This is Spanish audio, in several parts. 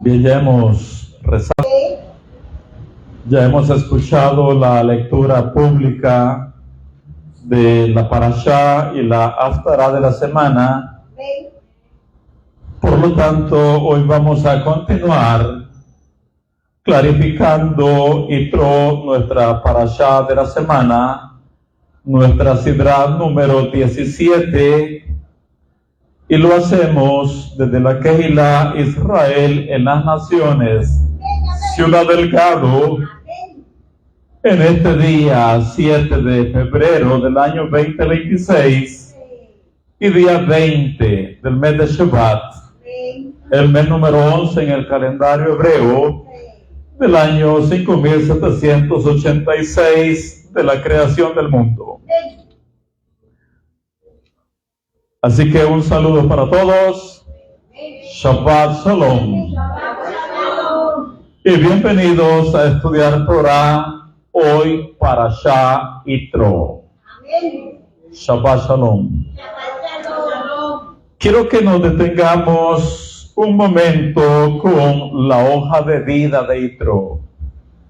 Bien, ya hemos rezado, ya hemos escuchado la lectura pública de la Parashá y la Haftará de la semana. Por lo tanto, hoy vamos a continuar clarificando Yitro, nuestra Parashá de la semana, nuestra Sidra número 17, y lo hacemos desde la Kehilá Israel en las Naciones, Ciudad Delgado, en este día 7 de febrero del año 2026 y día 20 del mes de Shevat, el mes número 11 en el calendario hebreo del año 5786 de la creación del mundo. Así que un saludo para todos. Shabbat Shalom. Y bienvenidos a estudiar Torah hoy Parashá Yitro. Shabbat Shalom. Quiero que nos detengamos un momento con la hoja de vida de Yitro.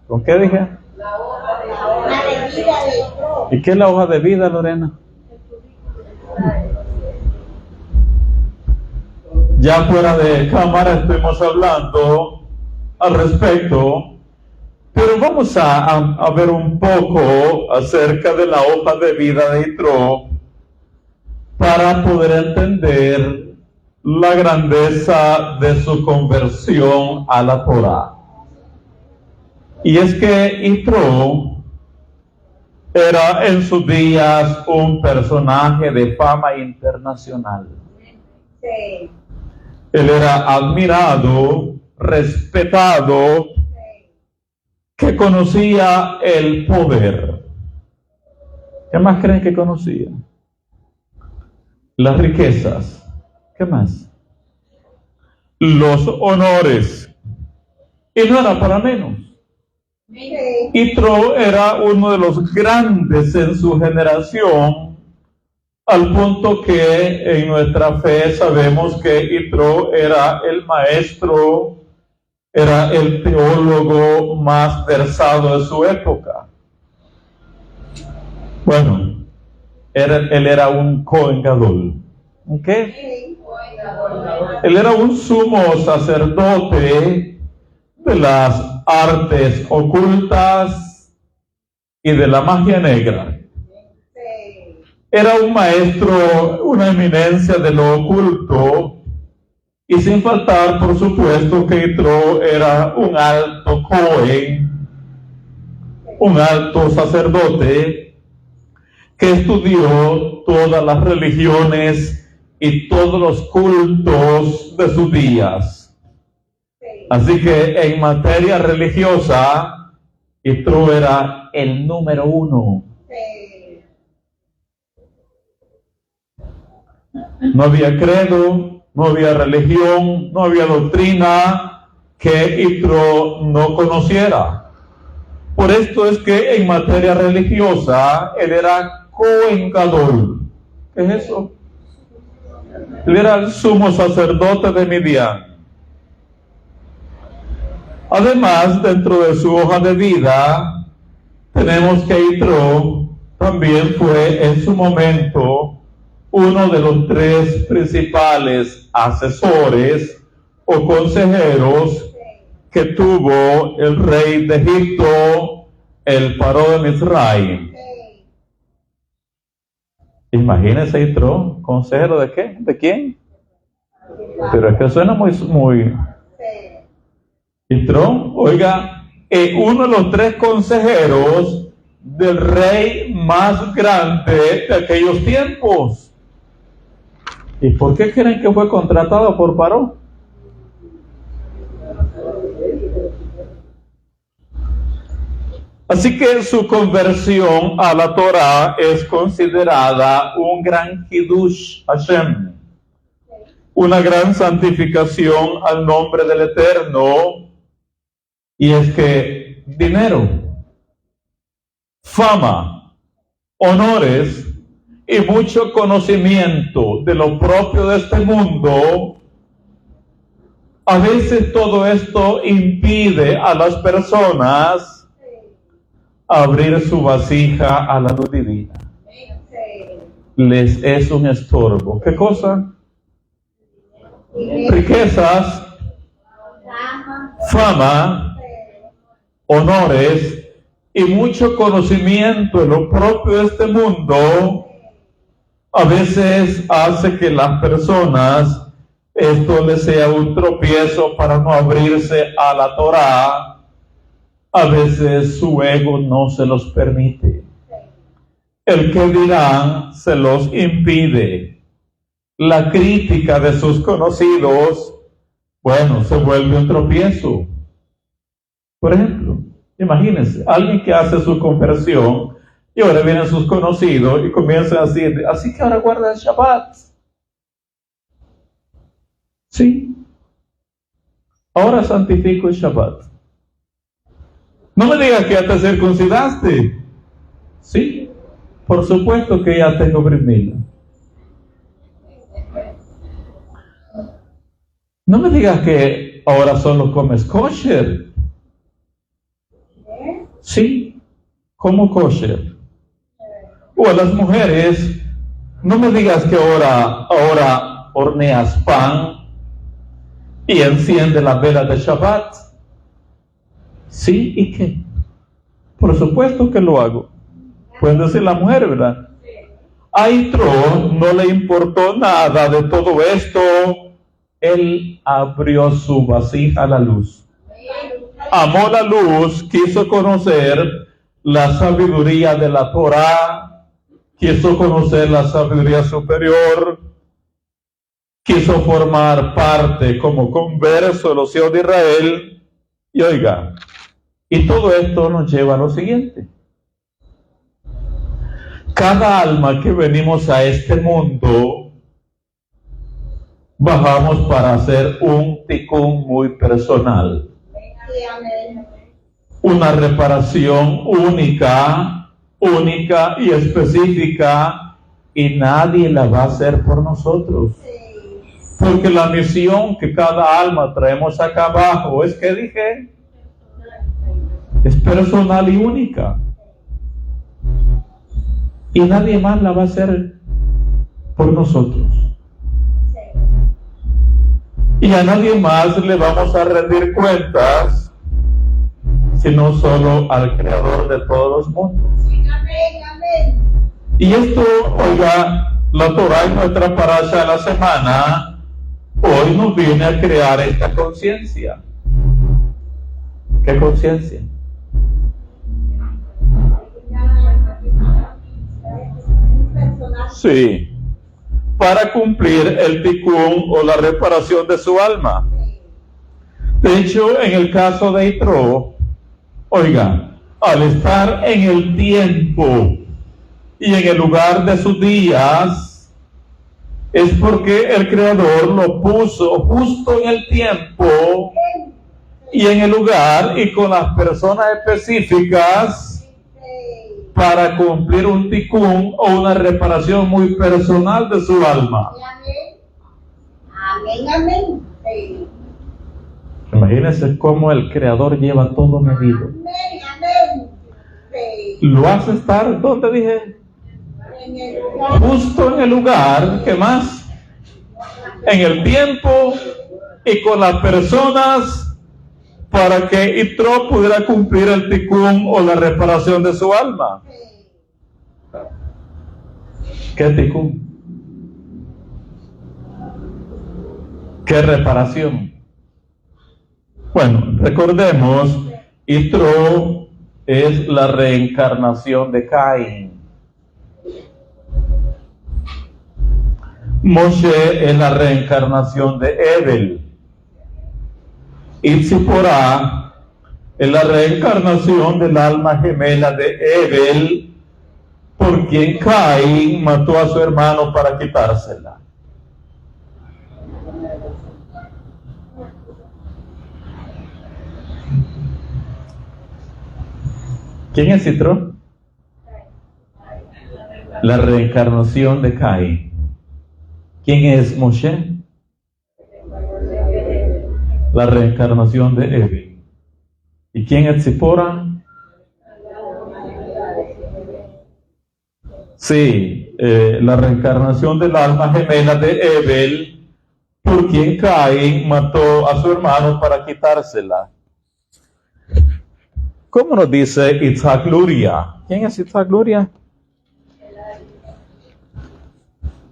¿Con qué dije? La hoja de vida de Yitro. ¿Y qué es la hoja de vida, Lorena? Ya fuera de cámara estuvimos hablando al respecto, pero vamos a ver un poco acerca de la hoja de vida de Yitro para poder entender la grandeza de su conversión a la Torah. Y es que Yitro era en sus días un personaje de fama internacional. Sí. Él era admirado, respetado, que conocía el poder. ¿Qué más creen que conocía? Las riquezas. ¿Qué más? Los honores. Y no era para menos. Yitro era uno de los grandes en su generación, al punto que en nuestra fe sabemos que Yitro era el maestro, era el teólogo más versado de su época. Bueno, él era un Kohen Gadol. ¿Qué? Él era un sumo sacerdote de las artes ocultas y de la magia negra. Era un maestro, una eminencia de lo oculto, y sin faltar, por supuesto, que Yitro era un alto Kohen, un alto sacerdote, que estudió todas las religiones y todos los cultos de sus días. Así que en materia religiosa, Yitro era el número uno. No había credo, no había religión, no había doctrina que Yitro no conociera. Por esto es que en materia religiosa él era Kohen Gadol. ¿Qué es eso? Él era el sumo sacerdote de Midian. Además, dentro de su hoja de vida, tenemos que Yitro también fue en su momento uno de los tres principales asesores o consejeros que tuvo el rey de Egipto, el Paró de Misraim. Imagínense, Yitro, ¿consejero de qué? ¿De quién? Pero es que suena muy... Yitro, oiga, uno de los tres consejeros del rey más grande de aquellos tiempos. ¿Y por qué creen que fue contratado por Paró? Así que su conversión a la Torah es considerada un gran Kiddush Hashem, una gran santificación al nombre del Eterno. Y es que dinero, fama, honores y mucho conocimiento de lo propio de este mundo A veces todo esto impide a las personas abrir su vasija a la luz divina. Les es un estorbo. ¿Qué cosa? Riquezas, fama, honores y mucho conocimiento en lo propio de este mundo a veces hace que las personas esto les sea un tropiezo para no abrirse a la Torá. A veces su ego no se los permite. El que dirán se los impide. La crítica de sus conocidos, bueno, se vuelve un tropiezo. Por ejemplo, imagínense, alguien que hace su conversión y ahora vienen sus conocidos y comienzan a decir, así que ahora guarda el Shabbat. Sí, ahora santifico el Shabbat. No me digas que ya te circuncidaste. Sí, por supuesto que ya tengo Brit Milá. No me digas que ahora solo comes kosher. Sí, como kosher. O a las mujeres, no me digas que ahora horneas pan y enciende las velas de Shabbat. Sí, ¿y qué? Por supuesto que lo hago. Pueden decir la mujer, ¿verdad? A Yitro no le importó nada de todo esto. Él abrió su vasija a la luz. Amó la luz, quiso conocer la sabiduría de la Torá, quiso conocer la sabiduría superior, quiso formar parte como converso de los hijos de Israel. Y oiga, y todo esto nos lleva a lo siguiente. Cada alma que venimos a este mundo, bajamos para hacer un tikkun muy personal. Una reparación única y específica, y nadie la va a hacer por nosotros. Porque la misión que cada alma traemos acá abajo es, ¿qué dije? Es personal y única. Y nadie más la va a hacer por nosotros. Y a nadie más le vamos a rendir cuentas, sino solo al Creador de todos los mundos. Y esto, oiga, la Torá en nuestra parasha de la semana, hoy nos viene a crear esta conciencia. ¿Qué conciencia? Sí, para cumplir el tikkun o la reparación de su alma. De hecho, en el caso de Yitro, oiga, al estar en el tiempo y en el lugar de sus días, es porque el Creador lo puso justo en el tiempo y en el lugar y con las personas específicas para cumplir un tikkun o una reparación muy personal de su alma. Amén, amén. Sí. Imagínense cómo el Creador lleva todo medido. Amén, amén. Sí. Lo hace estar, ¿dónde dije? En el lugar. Justo en el lugar, ¿qué más? En el tiempo y con las personas para que Yitro pudiera cumplir el tikkun o la reparación de su alma. ¿Qué tikkun? ¿Qué reparación? Bueno, recordemos, Yitro es la reencarnación de Caín. Moshe es la reencarnación de Hebel. Y Tzipporá es la reencarnación del alma gemela de Hebel, por quien Caín mató a su hermano para quitársela. ¿Quién es Yitro? La reencarnación de Caín. ¿Quién es Moshe? La reencarnación de Evel. ¿Y quién es Zipora? Sí, la reencarnación del alma gemela de Evel, por quien Caín mató a su hermano para quitársela. ¿Cómo nos dice Itzhak Luria? ¿Quién es Itzhak Luria?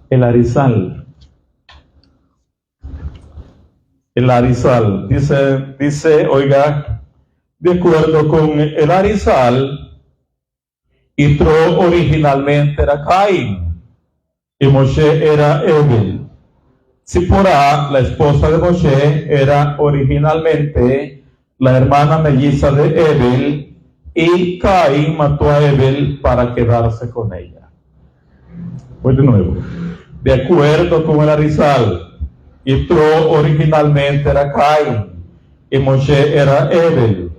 El Arizal. El Arizal. Dice, oiga, de acuerdo con el Arizal, Yitro originalmente era Caín y Moshe era Evel. Zipporá, la esposa de Moshe, era originalmente la hermana melliza de Evel, y Caín mató a Evel para quedarse con ella. Voy de nuevo. De acuerdo con el Arizal, Yitro originalmente era Caín y Moshe era Evel.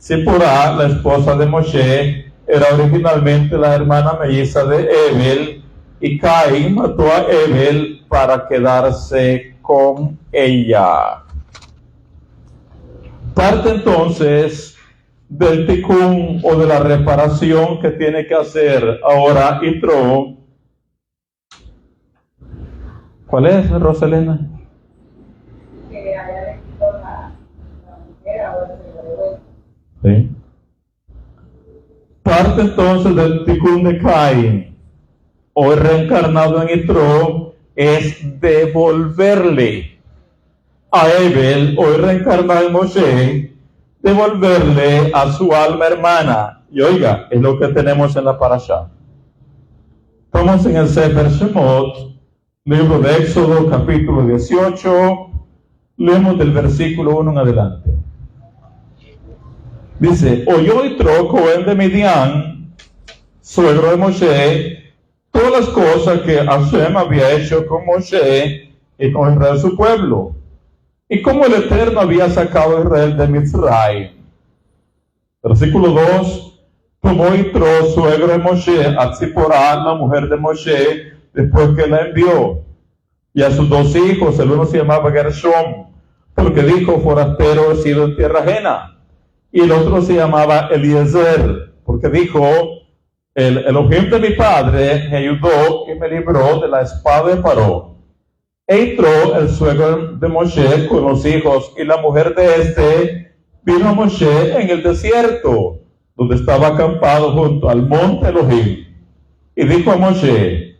Zipporá, la esposa de Moshe, era originalmente la hermana melliza de Evel, y Caín mató a Evel para quedarse con ella. Parte entonces del tikkun o de la reparación que tiene que hacer ahora Yitro. ¿Cuál es, Roselena? Que haya visto la mujer, ahora se lo devuelve. Sí. Parte entonces del tikkun de Caín, hoy reencarnado en Yitro, es devolverle a Evel, hoy reencarnado en Moshe, devolverle a su alma hermana. Y oiga, es lo que tenemos en la parashá. Estamos en el Sefer Shemot, libro de Éxodo, capítulo 18, leemos del versículo 1 en adelante. Dice, oyó Yitro, Cohen de Midian, suegro de Moshe, todas las cosas que Hashem había hecho con Moshe y con Israel su pueblo, y cómo el Eterno había sacado a Israel de Mitzrayim. Versículo 2, tomó Yitro, suegro de Moshe, a Zipporá, la mujer de Moshe, después que la envió, y a sus dos hijos. El uno se llamaba Gershom, porque dijo, forastero he sido en tierra ajena. Y el otro se llamaba Eliezer, porque dijo, el Elohim de mi padre me ayudó y me libró de la espada de Paró. Yitro, el suegro de Moshe, con los hijos y la mujer de este, vino a Moshe en el desierto, donde estaba acampado junto al monte Elohim. Y dijo a Moshe,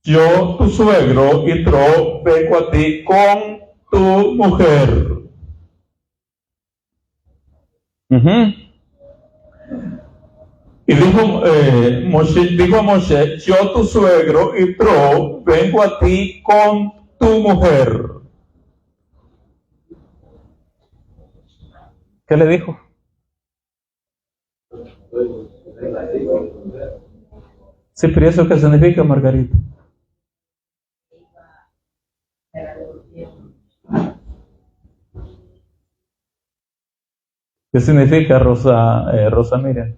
yo, tu suegro, Yitro, vengo a ti con tu mujer. Y dijo a Moshe, yo, tu suegro, Yitro, vengo a ti con tu mujer. ¿Qué le dijo? Sí, pero ¿eso qué significa, Margarita? ¿Qué significa, Rosa Miriam?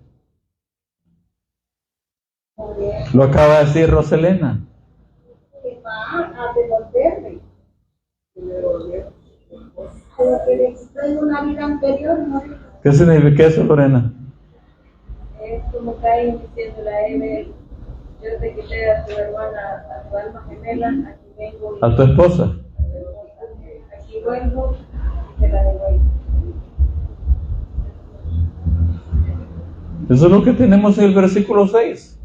Lo acaba de decir Roselena. Que va a devolverle. Pero que le quitó en una vida anterior, ¿no? ¿Qué significa eso, Lorena? Es como Caín diciéndole a Evel, yo te quité a tu hermana, a tu alma gemela, aquí vengo y A tu esposa. aquí vengo y te la devuelvo. Eso es lo que tenemos en el versículo 6.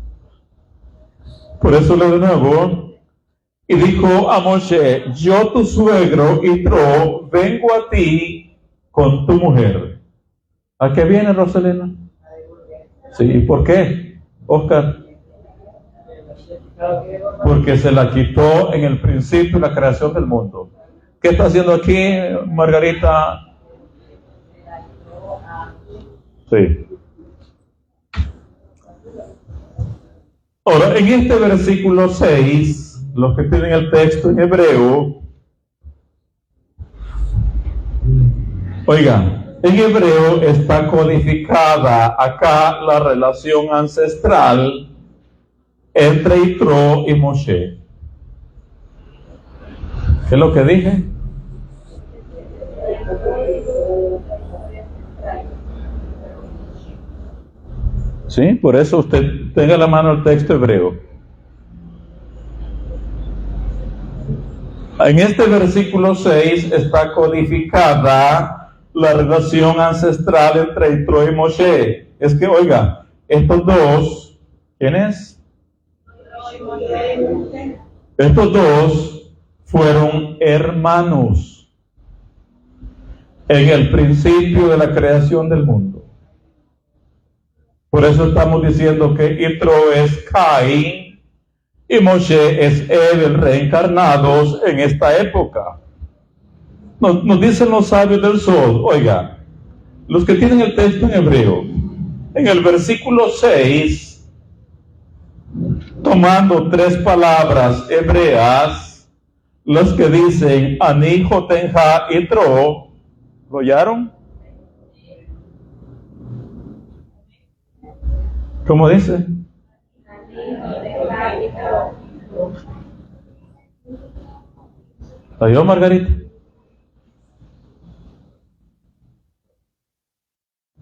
Por eso leo de nuevo. Y dijo a Moshe, yo, tu suegro, Yitro, vengo a ti con tu mujer. ¿A qué viene, Roselena? Sí, ¿por qué, Oscar? Porque se la quitó en el principio de la creación del mundo. ¿Qué está haciendo aquí, Margarita? Sí. Ahora, en este versículo 6, los que tienen el texto en hebreo, oigan, en hebreo está codificada acá la relación ancestral entre Yitro y Moshe. ¿Qué es lo que dije? ¿Sí? Por eso usted tenga a la mano el texto hebreo. En este versículo 6 está codificada la relación ancestral entre Yitro y Moshe. Es que, oiga, estos dos, ¿quién es? Estos dos fueron hermanos en el principio de la creación del mundo. Por eso estamos diciendo que Yitro es Caín y Moshe es Eber, reencarnados en esta época. Nos dicen los sabios del sol, oiga, los que tienen el texto en hebreo, en el versículo 6, tomando tres palabras hebreas, las que dicen Ani Jotenja Yitro, ¿lo oyeron? ¿Cómo dice? ¿La oyó, Margarita?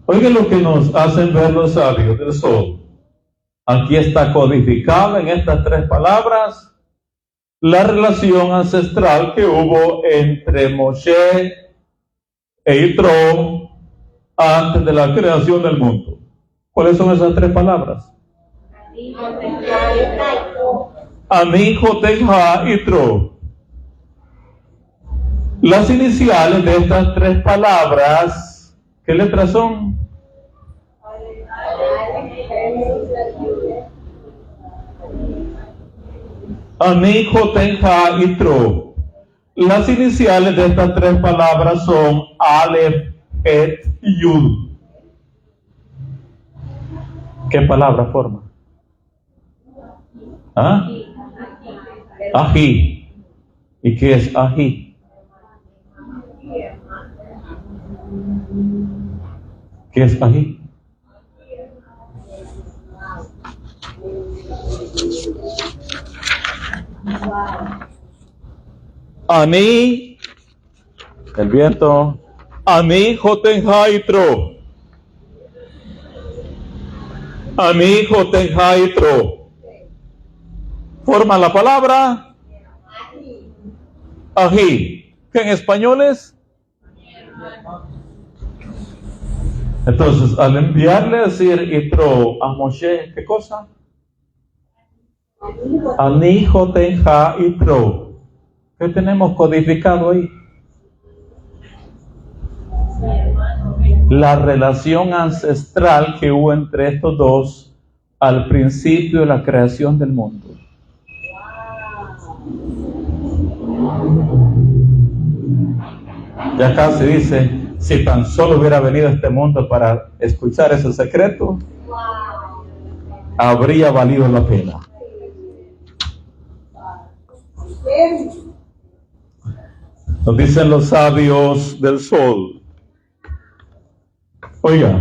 Oigan lo que nos hacen ver los sabios del sol. Aquí está codificada en estas tres palabras la relación ancestral que hubo entre Moshe e Yitro antes de la creación del mundo. ¿Cuáles son esas tres palabras? Ani Jotenja Yitro. Las iniciales de estas tres palabras, ¿qué letras son? Ani Jotenja Yitro. Las iniciales de estas tres palabras son Aleph, Et y Yud. ¿Qué palabra forma? ¿Ah? Ají. ¿Y qué es ají? ¿Qué es ají? Ani, el viento. Ani Jotenja Yitro. Ani Jotenja Yitro. Forma la palabra ají, que en español es. Entonces, al enviarle a decir Yitro a Moshe, ¿qué cosa? Ani Jotenja Yitro. ¿Qué tenemos codificado ahí? La relación ancestral que hubo entre estos dos al principio de la creación del mundo. Y acá se dice, si tan solo hubiera venido a este mundo para escuchar ese secreto, habría valido la pena. Nos dicen los sabios del sol. Oiga,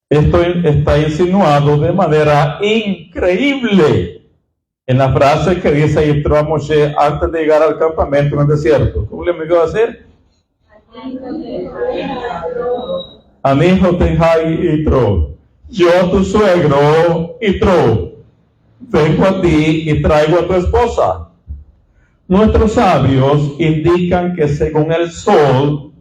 esto está insinuado de manera increíble en la frase que dice Yitro a Moshe antes de llegar al campamento en el desierto. ¿Cómo le envió a decir? Ani Jotenja Yitro. Yo, tu suegro Yitro, vengo a ti y traigo a tu esposa. Nuestros sabios indican que según el sol,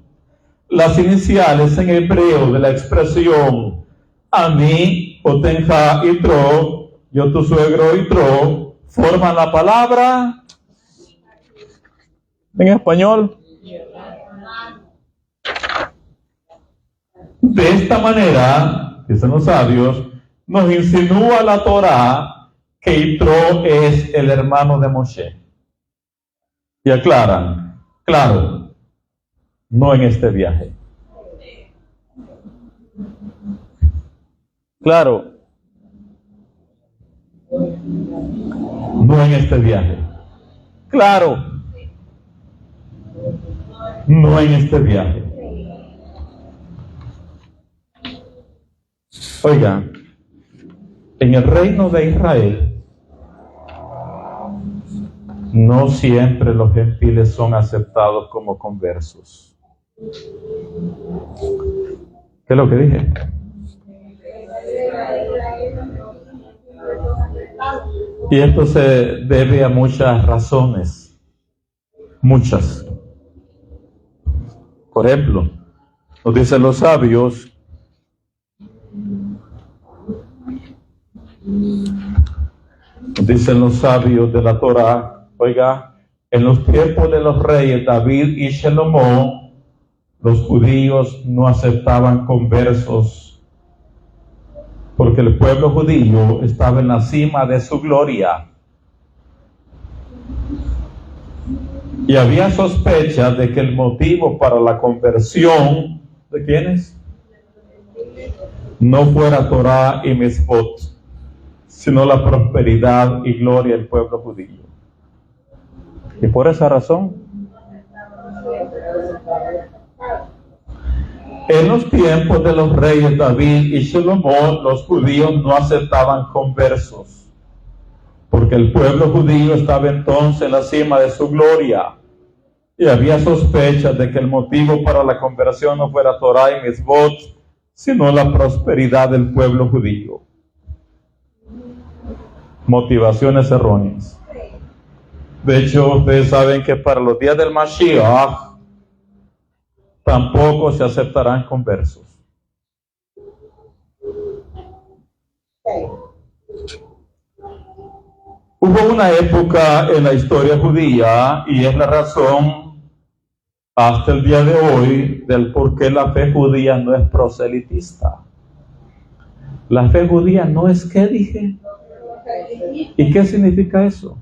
las iniciales en hebreo de la expresión Ani Jotenja Yitro, yo tu suegro Yitro, forman la palabra en español. De esta manera, dicen los sabios, nos insinúa la Torá que Yitro es el hermano de Moshe. Y aclaran, claro, no en este viaje. Claro, no en este viaje. Claro, no en este viaje. Oiga, en el reino de Israel, no siempre los gentiles son aceptados como conversos. ¿Qué es lo que dije? Y esto se debe a muchas razones. Muchas. Por ejemplo, nos dicen los sabios, de la Torah, oiga, en los tiempos de los reyes David y Salomón, los judíos no aceptaban conversos, porque el pueblo judío estaba en la cima de su gloria. Y había sospecha de que el motivo para la conversión, ¿de quiénes? No fuera Torah y Mitzvot, sino la prosperidad y gloria del pueblo judío. Y por esa razón, en los tiempos de los reyes David y Salomón, los judíos no aceptaban conversos, porque el pueblo judío estaba entonces en la cima de su gloria, y había sospechas de que el motivo para la conversión no fuera Torah y Mitzvot, sino la prosperidad del pueblo judío. Motivaciones erróneas. De hecho, ustedes saben que para los días del Mashiach tampoco se aceptarán conversos. Hubo una época en la historia judía, y es la razón hasta el día de hoy del por qué la fe judía no es proselitista. La fe judía no es, ¿qué dije? ¿Y qué significa eso?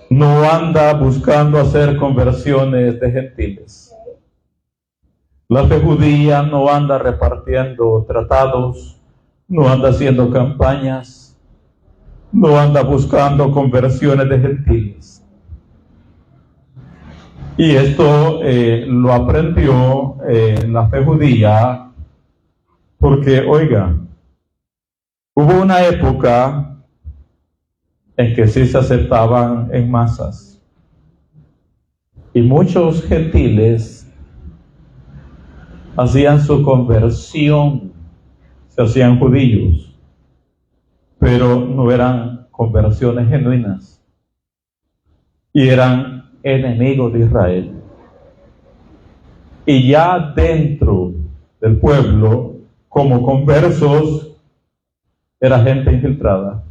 No anda buscando hacer conversiones de gentiles. La fe judía no anda repartiendo tratados, no anda haciendo campañas, no anda buscando conversiones de gentiles. Y esto lo aprendió la fe judía porque, oiga, hubo una época en que sí se aceptaban en masas. Y muchos gentiles hacían su conversión, se hacían judíos, pero no eran conversiones genuinas. Y eran enemigos de Israel. Y ya dentro del pueblo, como conversos, era gente infiltrada.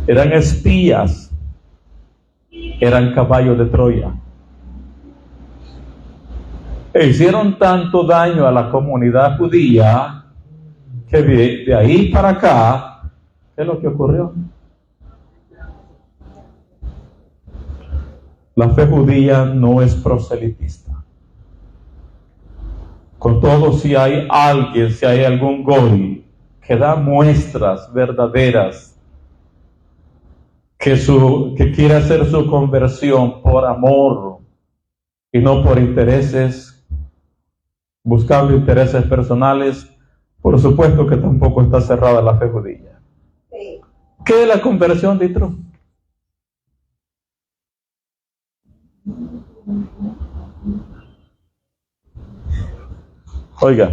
Eran espías, eran caballos de Troya. E hicieron tanto daño a la comunidad judía que de ahí para acá, ¿qué es lo que ocurrió? La fe judía no es proselitista. Con todo, si hay alguien, si hay algún goy que da muestras verdaderas que quiere hacer su conversión por amor y no por intereses, buscando intereses personales, por supuesto que tampoco está cerrada la fe judía. Sí. ¿Qué es la conversión, Ditro? Oiga,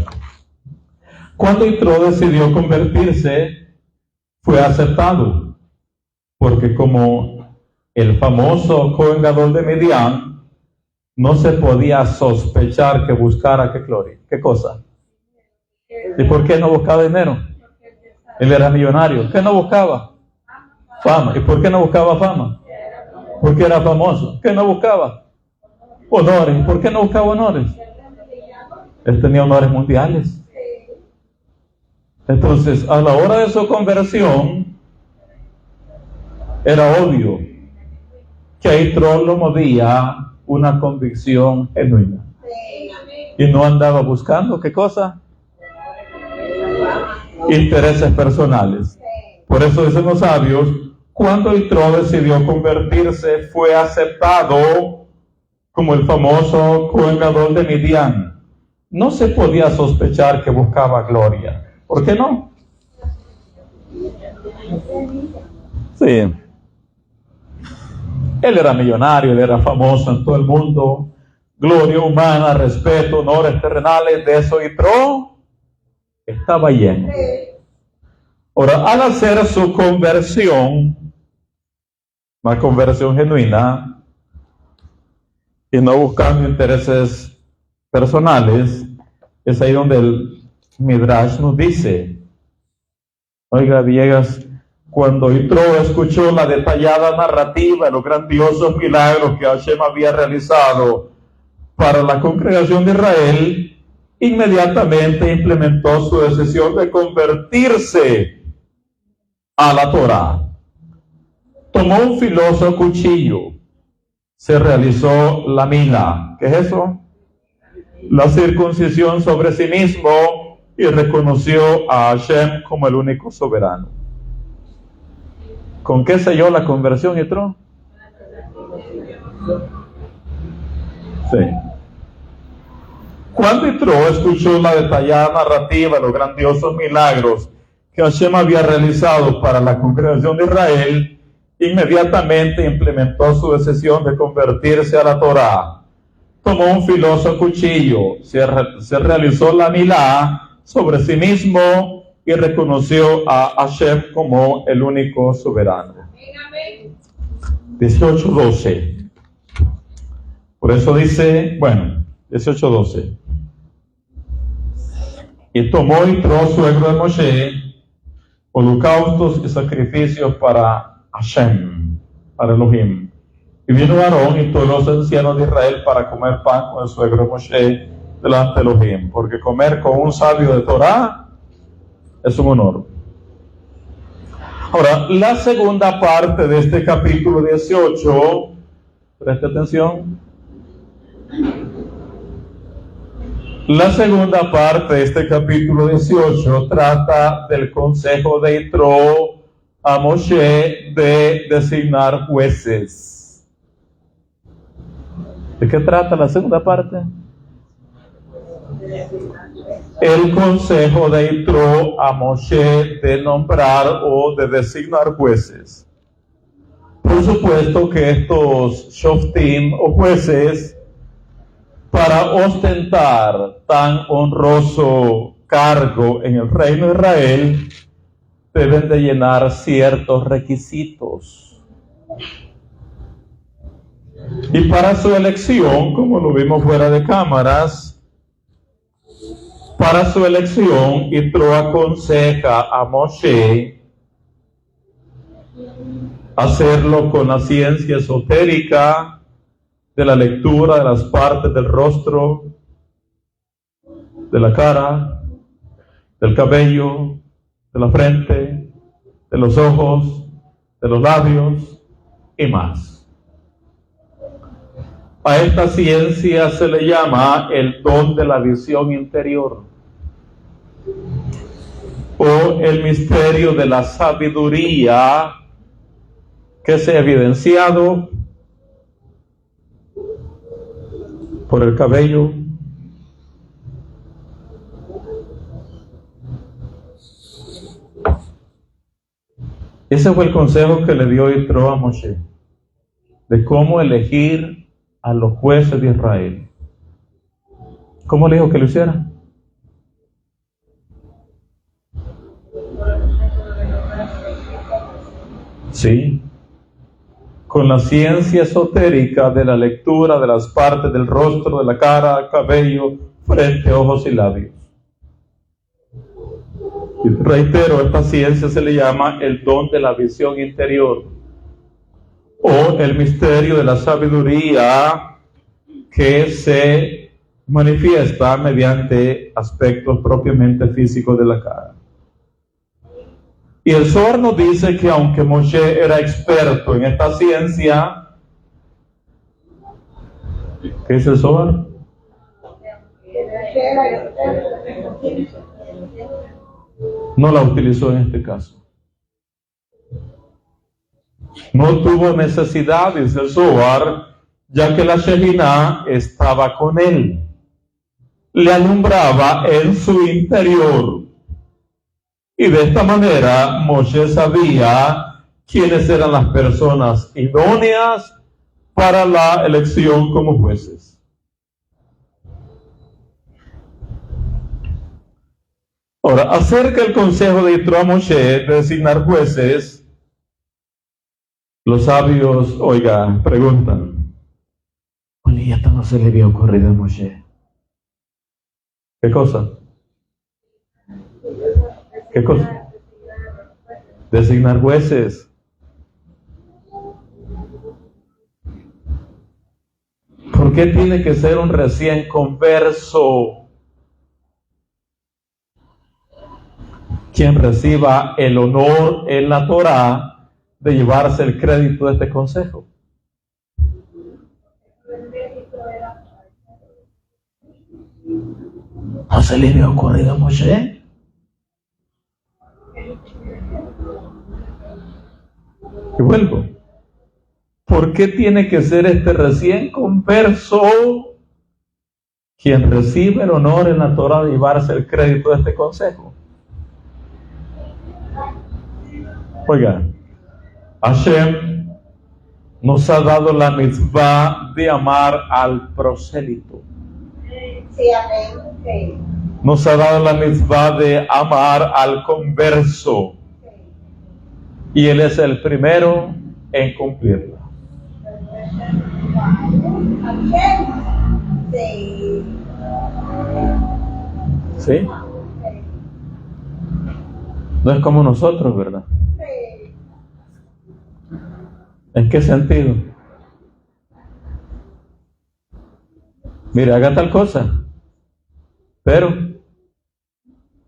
cuando Yitro decidió convertirse, fue aceptado. Porque como el famoso Cohen Gadol de Midian, no se podía sospechar que buscara ¿qué cosa? ¿Y por qué no buscaba dinero? Él era millonario. ¿Qué no buscaba? Fama. ¿Y por qué no buscaba fama? Porque era famoso. ¿Qué no buscaba? Honores. ¿Por qué no buscaba honores? Él tenía honores mundiales. Entonces, a la hora de su conversión, era obvio que a Yitro lo movía una convicción genuina. Y no andaba buscando, ¿qué cosa? Intereses personales. Por eso dicen los sabios, cuando Yitro decidió convertirse, fue aceptado como el famoso Cohen Gadol de Midian. No se podía sospechar que buscaba gloria. ¿Por qué no? Sí. Él era millonario, él era famoso en todo el mundo. Gloria humana, respeto, honores terrenales, de eso Yitro estaba lleno. Ahora, al hacer su conversión, una conversión genuina, y no buscando intereses personales, es ahí donde el Midrash nos dice, oiga, Villegas, cuando Yitro escuchó la detallada narrativa de los grandiosos milagros que Hashem había realizado para la congregación de Israel, inmediatamente implementó su decisión de convertirse a la Torá. Tomó un filoso cuchillo, se realizó la mila. ¿Qué es eso? La circuncisión sobre sí mismo, y reconoció a Hashem como el único soberano. ¿Con qué selló la conversión, Yitro? Sí. Cuando Yitro escuchó la detallada narrativa de los grandiosos milagros que Hashem había realizado para la congregación de Israel, inmediatamente implementó su decisión de convertirse a la Torá. Tomó un filoso cuchillo, se realizó la milá sobre sí mismo y reconoció a Hashem como el único soberano. 18:12. Por eso dice, 18:12. Y tomó Yitro, suegro de Moshe, holocaustos y sacrificios para Hashem, para Elohim. Y vino Aarón y todos los ancianos de Israel para comer pan con el suegro de Moshe delante de Elohim, porque comer con un sabio de Torá es un honor. Ahora, la segunda parte de este capítulo 18, preste atención. La segunda parte de este capítulo 18 trata del consejo de Yitro a Moshe de designar jueces. ¿De qué trata la segunda parte? El consejo de Yitro a Moshe de nombrar o de designar jueces. Por supuesto que estos shoftim o jueces, para ostentar tan honroso cargo en el reino de Israel, deben de llenar ciertos requisitos. Y para su elección, como lo vimos fuera de cámaras, para su elección, Yitro aconseja a Moshe hacerlo con la ciencia esotérica de la lectura de las partes del rostro, de la cara, del cabello, de la frente, de los ojos, de los labios y más. A esta ciencia se le llama el don de la visión interior o el misterio de la sabiduría que se ha evidenciado por el cabello, ese fue el consejo que le dio Yitro a Moshe, de cómo elegir a los jueces de Israel. ¿Cómo le dijo que lo hiciera? Sí, con la ciencia esotérica de la lectura de las partes del rostro, de la cara, cabello, frente, ojos y labios. Y reitero, esta ciencia se le llama el don de la visión interior o el misterio de la sabiduría que se manifiesta mediante aspectos propiamente físicos de la cara. Y el Zohar nos dice que aunque Moshe era experto en esta ciencia, ¿qué dice el Zohar? No la utilizó en este caso. No tuvo necesidad, dice el Zohar, ya que la Shekinah estaba con él. Le alumbraba en su interior. Y de esta manera Moshe sabía quiénes eran las personas idóneas para la elección como jueces. Ahora, acerca del consejo de Yitro a Moshe de designar jueces, los sabios, oiga, preguntan, bueno, ¿y esto no se le había ocurrido a Moshe? ¿Qué cosa? ¿Qué cosa? Designar jueces. ¿Por qué tiene que ser un recién converso quien reciba el honor en la Torá de llevarse el crédito de este consejo? ¿No se le había ocurrido a Moshe? Y vuelvo. ¿Por qué tiene que ser este recién converso quien recibe el honor en la Torá de llevarse el crédito de este consejo? Oiga, Hashem nos ha dado la mitzvah de amar al prosélito. Sí, amén. Sí. Nos ha dado la mitzvah de amar al converso. Y él es el primero en cumplirla. ¿Sí? No es como nosotros, ¿verdad? ¿En qué sentido? Mire, haga tal cosa, pero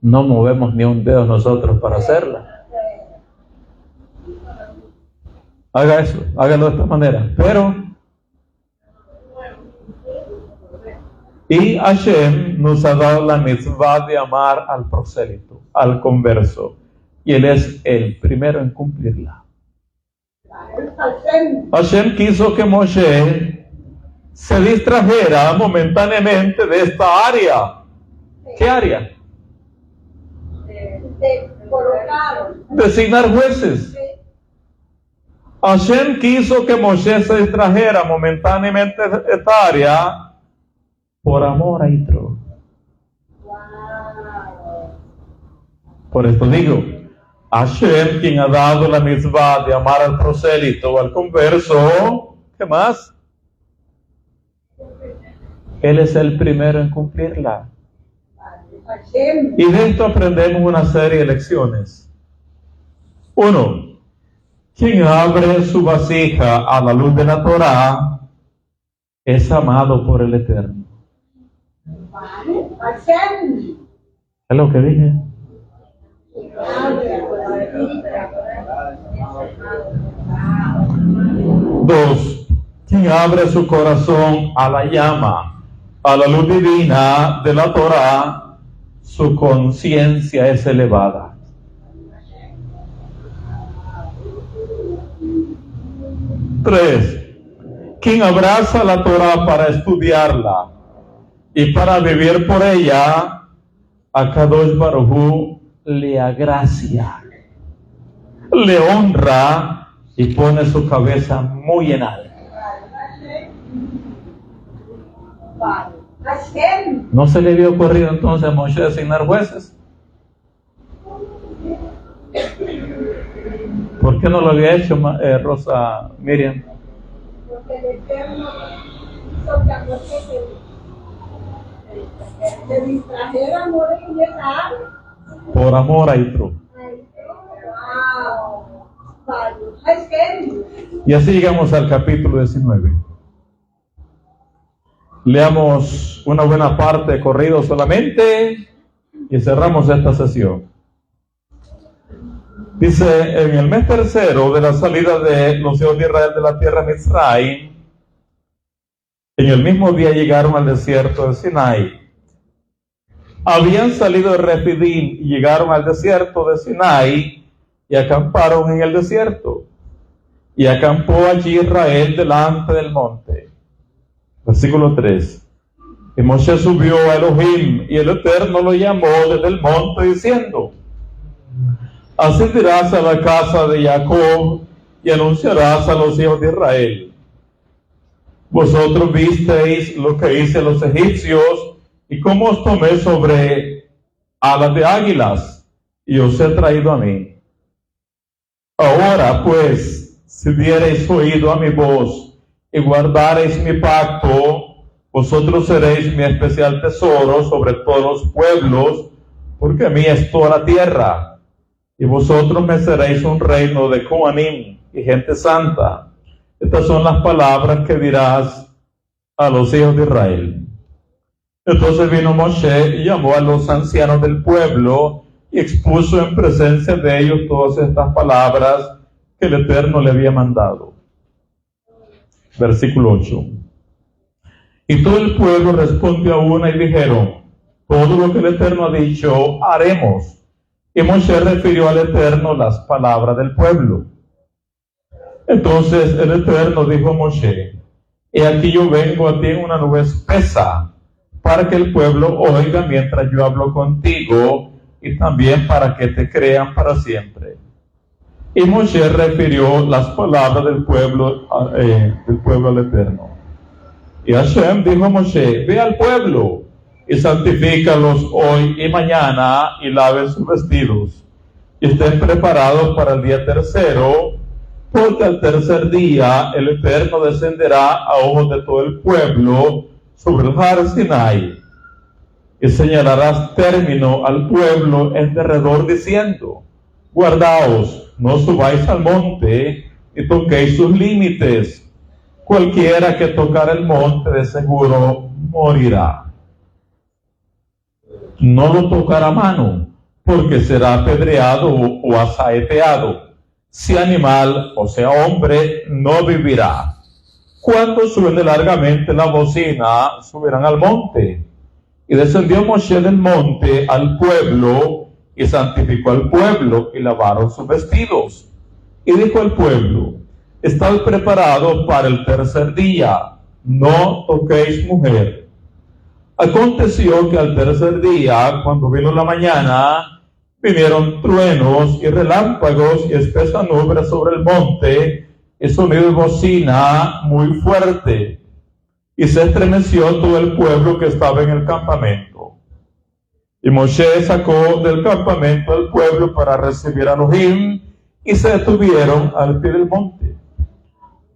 no movemos ni un dedo nosotros para hacerla. Haga eso, hágalo de esta manera, pero y Hashem nos ha dado la mitzvah de amar al prosélito, al converso, y él es el primero en cumplirla. Hashem quiso que Moshe se distrajera momentáneamente de esta área. ¿Qué área? Designar jueces. Hashem quiso que Moshe se distrajera momentáneamente de esta área por amor a Yitro. Por esto digo, Hashem, quien ha dado la mitzvah de amar al prosélito o al converso, ¿qué más? Él es el primero en cumplirla. Y de esto aprendemos una serie de lecciones. 1. Quien abre su vasija a la luz de la Torá es amado por el Eterno. ¿Es lo que dije? 2. Quien abre su corazón a la llama, a la luz divina de la Torá, su conciencia es elevada. 3. Quien abraza la Torá para estudiarla y para vivir por ella, a Kadosh Baruj Hu le agracia, le honra y pone su cabeza muy en alto. ¿No se le había ocurrido entonces a Moshe designar jueces? ¿Por qué no lo había hecho Rosa Miriam? Porque el Eterno hizo que a Moshe se distrajera amor en esa área. Por amor a Yitro. Y así llegamos al capítulo 19. Leamos una buena parte de corrido solamente y cerramos esta sesión. Dice, en el mes tercero de la salida de los hijos de Israel de la tierra de Mitzrayim, en el mismo día llegaron al desierto de Sinai. Habían salido de Refidim y llegaron al desierto de Sinai y acamparon en el desierto. Y acampó allí Israel delante del monte. Versículo 3. Y Moshe subió a Elohim y el Eterno lo llamó desde el monte diciendo: así dirás a la casa de Jacob y anunciarás a los hijos de Israel: Vosotros visteis lo que hice a los egipcios y cómo os tomé sobre alas de águilas y os he traído a mí. Ahora pues, si diereis oído a mi voz y guardareis mi pacto, vosotros seréis mi especial tesoro sobre todos los pueblos, porque mía es toda la tierra, y vosotros me seréis un reino de Coanim y gente santa. Estas son las palabras que dirás a los hijos de Israel. Entonces vino Moshe y llamó a los ancianos del pueblo y expuso en presencia de ellos todas estas palabras que el Eterno le había mandado. Versículo 8. Y todo el pueblo respondió a una y dijeron: todo lo que el Eterno ha dicho, haremos. Y Moshe refirió al Eterno las palabras del pueblo. Entonces el Eterno dijo a Moshe: he aquí yo vengo a ti en una nube espesa, para que el pueblo oiga mientras yo hablo contigo, y también para que te crean para siempre. Y Moshe refirió las palabras del pueblo al Eterno. Y Hashem dijo a Moshe: ve al pueblo y santifícalos hoy y mañana, y laven sus vestidos, y estén preparados para el día tercero, porque al tercer día el Eterno descenderá a ojos de todo el pueblo sobre el Har Sinai, y señalarás término al pueblo en derredor diciendo: guardaos, no subáis al monte, y toquéis sus límites. Cualquiera que tocar el monte de seguro morirá. No lo tocará a mano, porque será apedreado o asaeteado. Si animal o sea hombre, no vivirá. Cuando suene largamente la bocina, subirán al monte. Y descendió Moshe del monte al pueblo, y santificó al pueblo, y lavaron sus vestidos. Y dijo al pueblo: estad preparados para el tercer día, no toquéis mujer. Aconteció que al tercer día, cuando vino la mañana, vinieron truenos y relámpagos y espesa nube sobre el monte, y sonido de bocina muy fuerte. Y se estremeció todo el pueblo que estaba en el campamento. Y Moshe sacó del campamento al pueblo para recibir a Elohim, y se detuvieron al pie del monte.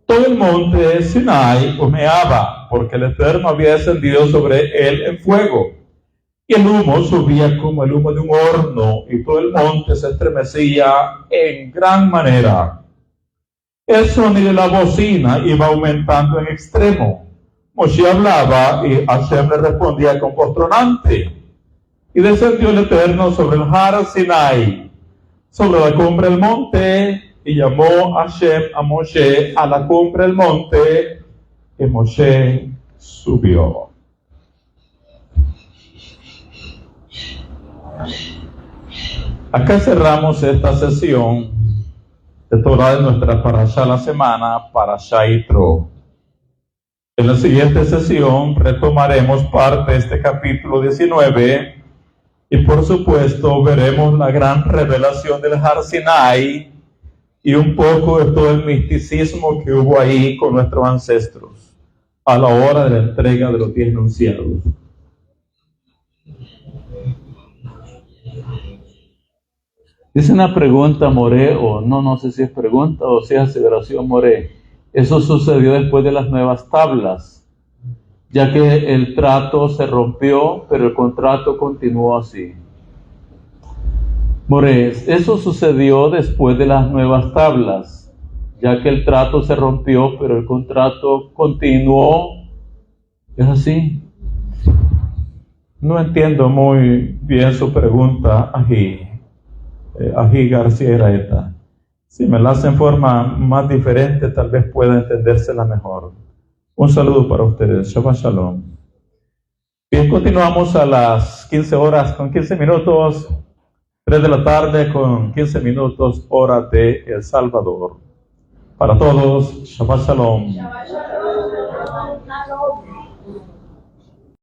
Todo el monte de Sinai humeaba, porque el Eterno había descendido sobre él en fuego. Y el humo subía como el humo de un horno, y todo el monte se estremecía en gran manera. El sonido de la bocina iba aumentando en extremo. Moshe hablaba y Hashem le respondía con voz tronante. Y descendió el Eterno sobre el Har Sinai, sobre la cumbre del monte, y llamó Hashem a Moshe a la cumbre del monte, y Moshe subió. Acá cerramos esta sesión de Torah de nuestra Parashá la semana, Parashá Yitro. En la siguiente sesión retomaremos parte de este capítulo 19 y por supuesto veremos la gran revelación del Har Sinai y un poco de todo el misticismo que hubo ahí con nuestros ancestros a la hora de la entrega de los 10 enunciados. Dice una pregunta, Moré, o no sé si es pregunta o si es aseveración, Moré. Eso sucedió después de las nuevas tablas, ya que el trato se rompió, pero el contrato continuó así. Moré, eso sucedió después de las nuevas tablas, ya que el trato se rompió, pero el contrato continuó. ¿Es así? No entiendo muy bien su pregunta, Ají García Iraeta. Si me la hace en forma más diferente, tal vez pueda entendérsela mejor. Un saludo para ustedes. Shabbat Shalom. Bien, continuamos a las 15 horas con 15 minutos, 3 de la tarde con 15 minutos, hora de El Salvador. Para todos, Shabbat Shalom. Shabbat Shalom.